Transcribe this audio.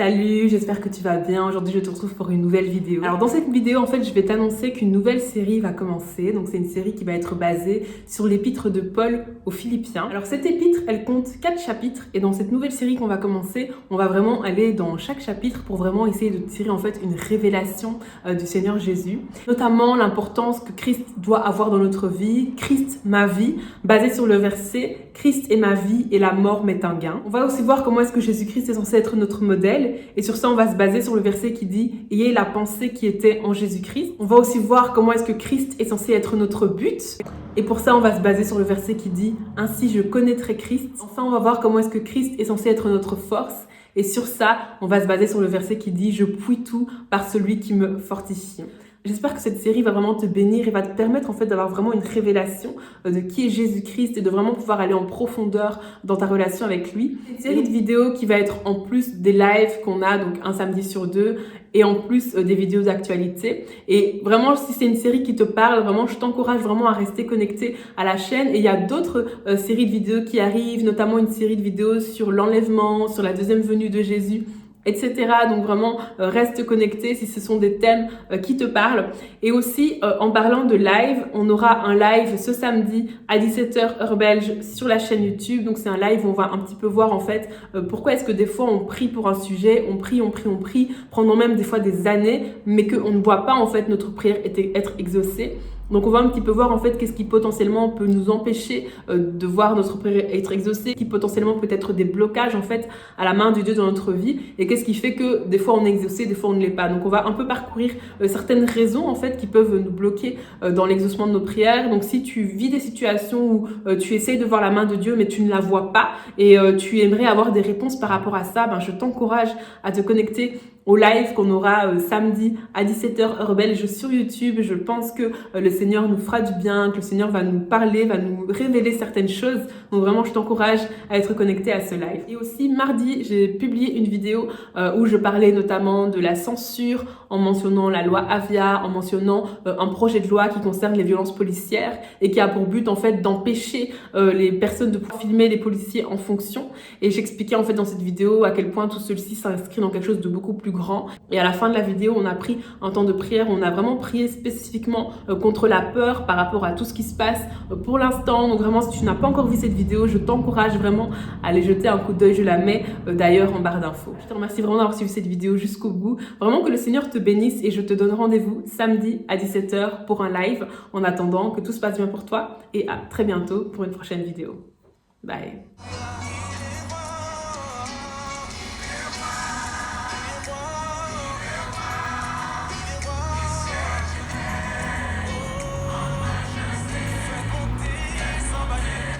Salut, j'espère que tu vas bien. Aujourd'hui, je te retrouve pour une nouvelle vidéo. Alors, dans cette vidéo, en fait, je vais t'annoncer qu'une nouvelle série va commencer. Donc, c'est une série qui va être basée sur l'épître de Paul aux Philippiens. Alors, cette épître, elle compte 4 chapitres. Et dans cette nouvelle série qu'on va commencer, on va vraiment aller dans chaque chapitre pour vraiment essayer de tirer, en fait, une révélation du Seigneur Jésus. Notamment, l'importance que Christ doit avoir dans notre vie. Christ, ma vie, basé sur le verset « Christ est ma vie et la mort m'est un gain ». On va aussi voir comment est-ce que Jésus-Christ est censé être notre modèle. Et sur ça, on va se baser sur le verset qui dit « Ayez la pensée qui était en Jésus-Christ ». On va aussi voir comment est-ce que Christ est censé être notre but. Et pour ça, on va se baser sur le verset qui dit « Ainsi je connaîtrai Christ ». Enfin, on va voir comment est-ce que Christ est censé être notre force. Et sur ça, on va se baser sur le verset qui dit « Je puis tout par celui qui me fortifie ». J'espère que cette série va vraiment te bénir et va te permettre en fait d'avoir vraiment une révélation de qui est Jésus-Christ et de vraiment pouvoir aller en profondeur dans ta relation avec lui. Une série de vidéos qui va être en plus des lives qu'on a, donc un samedi sur 2, et en plus des vidéos d'actualité. Et vraiment, si c'est une série qui te parle, vraiment, je t'encourage vraiment à rester connecté à la chaîne. Et il y a d'autres séries de vidéos qui arrivent, notamment une série de vidéos sur l'enlèvement, sur la deuxième venue de Jésus, etc. Donc vraiment, reste connecté si ce sont des thèmes qui te parlent. Et aussi, en parlant de live, on aura un live ce samedi à 17h heure belge sur la chaîne YouTube. Donc c'est un live où on va un petit peu voir en fait pourquoi est-ce que des fois on prie pour un sujet, on prie, pendant même des fois des années, mais qu'on ne voit pas en fait notre prière être exaucée. Donc on va un petit peu voir en fait qu'est-ce qui potentiellement peut nous empêcher de voir notre prière être exaucée, qui potentiellement peut être des blocages en fait à la main de Dieu dans notre vie, et qu'est-ce qui fait que des fois on est exaucé, des fois on ne l'est pas. Donc on va un peu parcourir certaines raisons en fait qui peuvent nous bloquer dans l'exaucement de nos prières. Donc si tu vis des situations où tu essayes de voir la main de Dieu mais tu ne la vois pas et tu aimerais avoir des réponses par rapport à ça, je t'encourage à te connecter au live qu'on aura samedi à 17h heure belge sur YouTube. Je pense que le Seigneur nous fera du bien, que le Seigneur va nous parler, va nous révéler certaines choses. Donc vraiment, je t'encourage à être connecté à ce live. Et aussi, mardi, j'ai publié une vidéo où je parlais notamment de la censure en mentionnant la loi Avia, en mentionnant un projet de loi qui concerne les violences policières et qui a pour but en fait d'empêcher les personnes de pouvoir filmer les policiers en fonction. Et j'expliquais en fait dans cette vidéo à quel point tout ceci s'inscrit dans quelque chose de beaucoup plus grand. Et à la fin de la vidéo, on a pris un temps de prière, on a vraiment prié spécifiquement contre la peur par rapport à tout ce qui se passe pour l'instant. Donc vraiment, si tu n'as pas encore vu cette vidéo, je t'encourage vraiment à aller jeter un coup d'œil. Je la mets d'ailleurs en barre d'infos. Je te remercie vraiment d'avoir suivi cette vidéo jusqu'au bout. Vraiment que le Seigneur te bénisse et je te donne rendez-vous samedi à 17h pour un live. En attendant, que tout se passe bien pour toi et à très bientôt pour une prochaine vidéo. Bye.